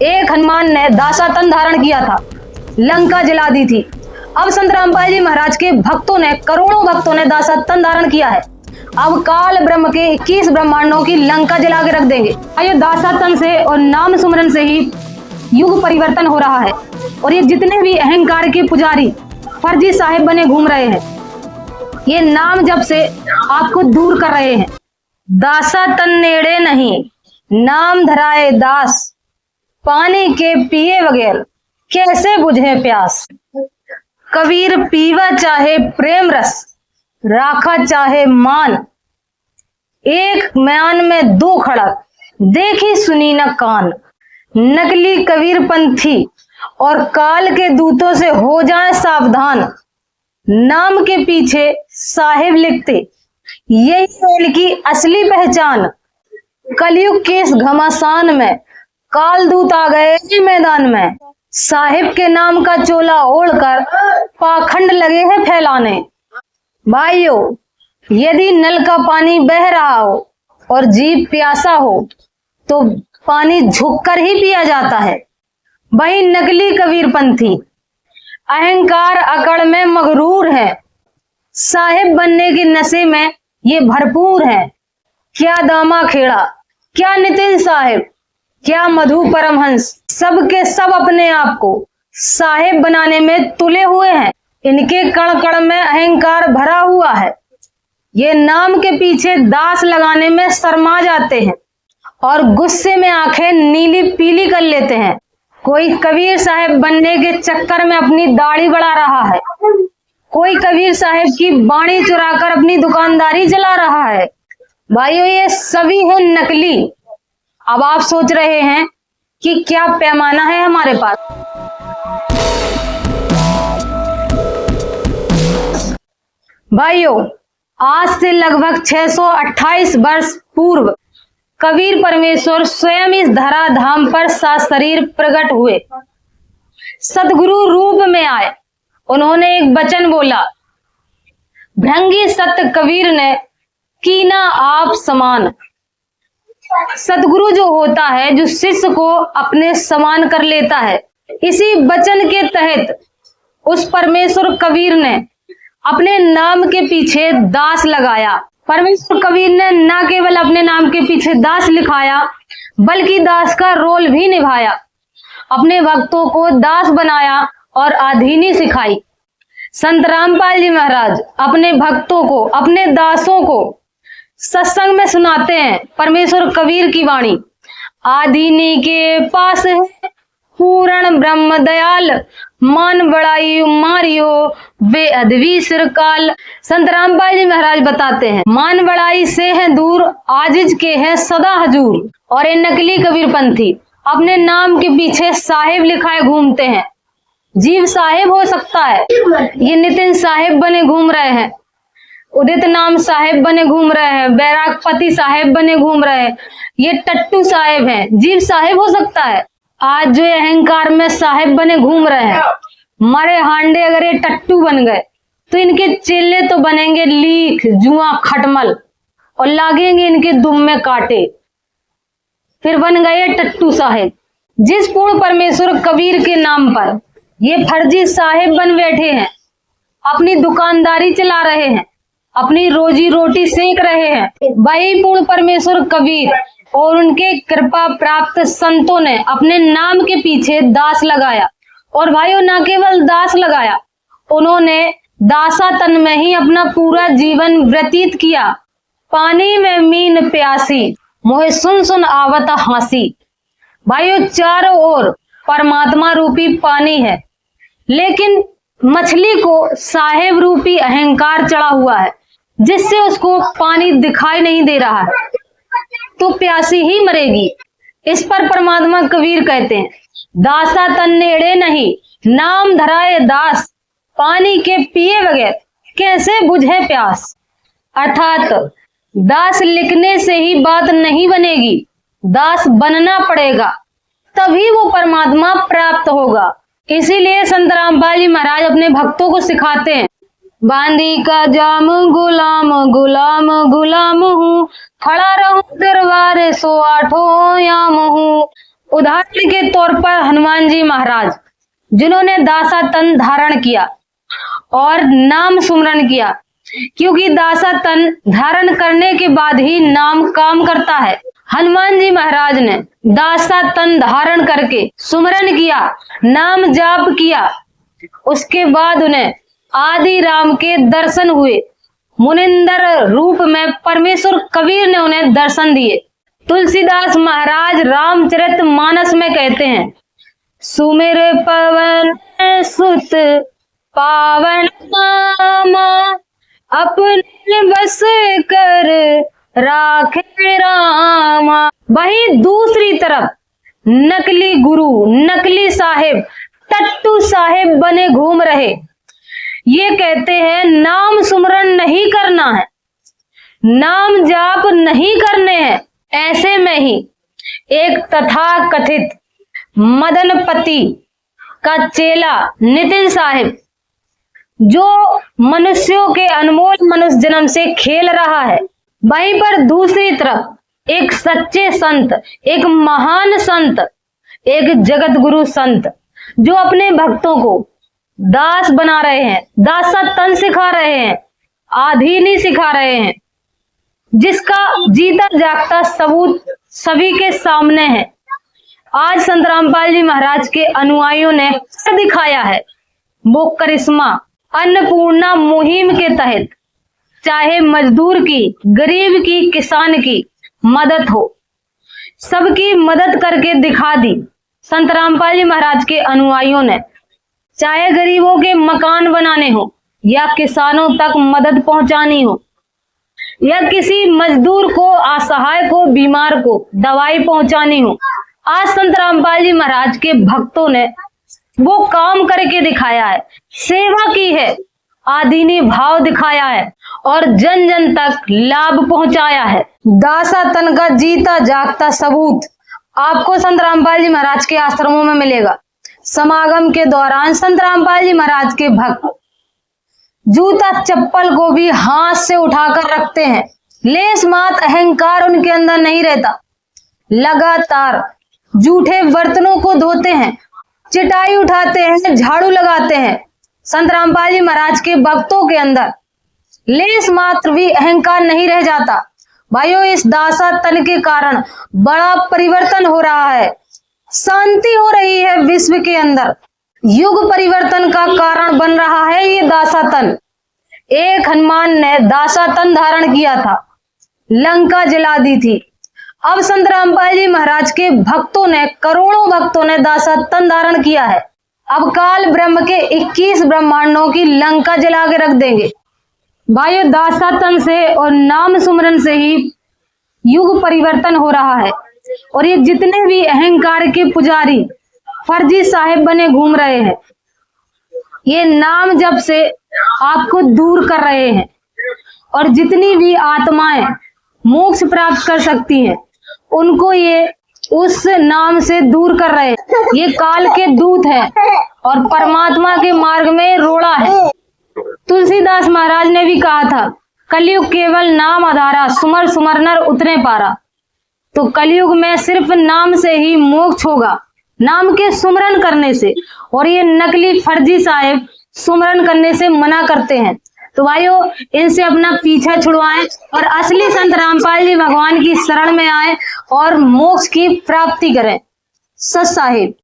एक हनुमान ने दासातन धारण किया था, लंका जला दी थी। अब संत रामपाल जी महाराज के भक्तों ने, करोड़ों भक्तों ने दासातन धारण किया है। अब काल ब्रह्म के 21 ब्रह्मांडों की लंका जला के रख देंगे। ये दासातन से और नाम सुमरन से ही युग परिवर्तन हो रहा है। और ये जितने भी अहंकार के पुजारी फर्जी साहेब बने घूम रहे हैं, ये नाम जप से आपको दूर कर रहे हैं। दासातन नेड़े नहीं, नाम धराए दास, पानी के पिए बगैर कैसे बुझे प्यास। कबीर पीवा चाहे प्रेम रस, राखा चाहे मान, एक म्यान में दो खड़क, देखी सुनी न कान। नकली कबीर पंथी और काल के दूतों से हो जाए सावधान। नाम के पीछे साहिब लिखते, यही है इनकी असली पहचान। कलयुग के इस घमासान में काल दूत आ गए मैदान में। साहिब के नाम का चोला ओढ़कर पाखंड लगे हैं फैलाने। भाइयों, यदि नल का पानी बह रहा हो और जीभ प्यासा हो तो पानी झुककर ही पिया जाता है। वही नकली कबीरपंथी अहंकार अकड़ में मगरूर है, साहिब बनने के नशे में ये भरपूर है। क्या दामा खेड़ा, क्या नितिन साहिब, क्या मधु परमहंस, सबके सब अपने आप को साहिब बनाने में तुले हुए हैं। इनके कण कण में अहंकार भरा हुआ है। ये नाम के पीछे दास लगाने में शर्मा जाते हैं और गुस्से में आंखें नीली पीली कर लेते हैं। कोई कबीर साहिब बनने के चक्कर में अपनी दाढ़ी बढ़ा रहा है, कोई कबीर साहिब की बाणी चुराकर अपनी दुकानदारी चला रहा है। भाइयों, ये सभी है नकली। अब आप सोच रहे हैं कि क्या पैमाना है हमारे पास। भाइयों, आज से लगभग 628 वर्ष पूर्व कबीर परमेश्वर स्वयं इस धरा धाम पर सशरीर प्रकट हुए, सदगुरु रूप में आए। उन्होंने एक वचन बोला, भृंगी सत्य कबीर ने कीना आप समान। सदगुरु जो होता है, जो शिष्य को अपने समान कर लेता है। इसी वचन के तहत उस परमेश्वर कबीर ने अपने नाम के पीछे दास लगाया। परमेश्वर कबीर ने न केवल अपने नाम के पीछे दास लिखाया, बल्कि दास का रोल भी निभाया। अपने भक्तों को दास बनाया और अधीनी सिखाई। संत रामपाल जी महाराज अपने भक्तों को, अपने दासों को सत्संग में सुनाते हैं परमेश्वर कबीर की वाणी। आदीनी के पास है पूर्ण ब्रह्म दयाल, मान बड़ाई मारियो बेअदबी सिरकाल। संत रामपाल जी महाराज बताते हैं, मान बड़ाई से है दूर, आजिज के हैं सदा हजूर। और ये नकली कबीरपंथी अपने नाम के पीछे साहिब लिखाए घूमते हैं। जीव साहिब हो सकता है, ये नितिन साहिब बने घूम रहे हैं, उदित नाम साहेब बने घूम रहे हैं, बैरागपति साहेब बने घूम रहे हैं, ये टट्टू साहेब हैं। जीव साहेब हो सकता है। आज जो अहंकार में साहेब बने घूम रहे हैं, मरे हांडे अगर ये टट्टू बन गए तो इनके चेले तो बनेंगे लीख, जुआ, खटमल और लागेंगे इनके दुम में कांटे। फिर बन गए टट्टू साहेब। जिस पूर्ण परमेश्वर कबीर के नाम पर ये फर्जी साहेब बन बैठे हैं, अपनी दुकानदारी चला रहे हैं, अपनी रोजी रोटी सेक रहे हैं, वही पूर्ण परमेश्वर कबीर और उनके कृपा प्राप्त संतों ने अपने नाम के पीछे दास लगाया। और भाइयों, न केवल दास लगाया, उन्होंने दासातन में ही अपना पूरा जीवन व्यतीत किया। पानी में मीन प्यासी, मोहे सुन सुन आवत हासी। भाइयों, चारों ओर परमात्मा रूपी पानी है, लेकिन मछली को साहेब रूपी अहंकार चढ़ा हुआ है, जिससे उसको पानी दिखाई नहीं दे रहा है, तो प्यासी ही मरेगी। इस पर परमात्मा कबीर कहते हैं, दासा तन नेड़े नहीं, नाम धराए दास, पानी के पिए बगैर कैसे बुझे प्यास। अर्थात दास लिखने से ही बात नहीं बनेगी, दास बनना पड़ेगा, तभी वो परमात्मा प्राप्त होगा। इसीलिए संत रामपाल जी महाराज अपने भक्तों को सिखाते हैं, बांदी का जाम गुलाम गुलाम गुलाम हूँ, खड़ा रहूं दरबारे सो आठों याम हूँ। उदाहरण के तौर पर हनुमान जी महाराज, जिन्होंने दासा तन धारण किया और नाम सुमरन किया, क्योंकि दासा तन धारण करने के बाद ही नाम काम करता है। हनुमान जी महाराज ने दासा तन धारण करके सुमरन किया, नाम जाप किया, उसके बाद उन्हें आदि राम के दर्शन हुए। मुनिंदर रूप में परमेश्वर कबीर ने उन्हें दर्शन दिए। तुलसीदास महाराज रामचरित मानस में कहते हैं, सुमिर पवन सुत पावन नामा, अपने बस कर राखे रामा। वही दूसरी तरफ नकली गुरु, नकली साहेब, टट्टू साहेब बने घूम रहे। ये कहते हैं नाम सुमरन नहीं करना है, नाम जाप नहीं करने हैं। ऐसे में ही एक तथाकथित मदनपति का चेला नितिन साहिब, जो मनुष्यों के अनमोल मनुष्य जन्म से खेल रहा है, वहीं पर दूसरी तरफ एक सच्चे संत, एक महान संत, एक जगत गुरु संत, जो अपने भक्तों को दास बना रहे हैं, दासा तन सिखा रहे हैं, आधीनी सिखा रहे हैं, जिसका जीता जागता सबूत सभी के सामने है। आज संत रामपाल जी महाराज के अनुयायियों ने दिखाया है वो करिश्मा। अन्नपूर्णा मुहिम के तहत चाहे मजदूर की, गरीब की, किसान की मदद हो, सबकी मदद करके दिखा दी संत रामपाल जी महाराज के अनुयायियों ने। चाहे गरीबों के मकान बनाने हो, या किसानों तक मदद पहुंचानी हो, या किसी मजदूर को, असहाय को, बीमार को दवाई पहुंचानी हो, आज संत रामपाल जी महाराज के भक्तों ने वो काम करके दिखाया है, सेवा की है, आदीनी भाव दिखाया है और जन जन तक लाभ पहुंचाया है। दासा तन का जीता जागता सबूत आपको संत रामपाल जी महाराज के आश्रमों में मिलेगा। समागम के दौरान संत रामपाल जी महाराज के भक्त जूता चप्पल को भी हाथ से उठाकर रखते हैं। लेस मात अहंकार उनके अंदर नहीं रहता। लगातार जूठे बर्तनों को धोते हैं, चिटाई उठाते हैं, झाड़ू लगाते हैं। संत रामपाल जी महाराज के भक्तों के अंदर लेस मात्र भी अहंकार नहीं रह जाता। भाइयों, इस दासा तन के कारण बड़ा परिवर्तन हो रहा है, शांति हो रही है विश्व के अंदर। युग परिवर्तन का कारण बन रहा है ये दासा तन। एक हनुमान ने दासा तन धारण किया था, लंका जला दी थी। अब संत रामपाल जी महाराज के भक्तों ने, करोड़ों भक्तों ने दासा तन धारण किया है। अब काल ब्रह्म के 21 ब्रह्मांडों की लंका जला के रख देंगे। भाइयों, दासा तन से और नाम सुमरन से ही युग परिवर्तन हो रहा है। और ये जितने भी अहंकार के पुजारी, फर्जी साहेब बने घूम रहे हैं, ये नाम जप से आपको दूर कर रहे हैं। और जितनी भी आत्माएं मोक्ष प्राप्त कर सकती हैं, उनको ये उस नाम से दूर कर रहे हैं। ये काल के दूत हैं और परमात्मा के मार्ग में रोड़ा है। तुलसीदास महाराज ने भी कहा था, कलयुग केवल नाम आधारा, सुमर सुमर नर उतने पारा। तो कलयुग में सिर्फ नाम से ही मोक्ष होगा, नाम के सुमरन करने से। और ये नकली फर्जी साहेब सुमरन करने से मना करते हैं। तो भाइयों, इनसे अपना पीछा छुड़वाएं और असली संत रामपाल जी भगवान की शरण में आए और मोक्ष की प्राप्ति करें। सत साहिब।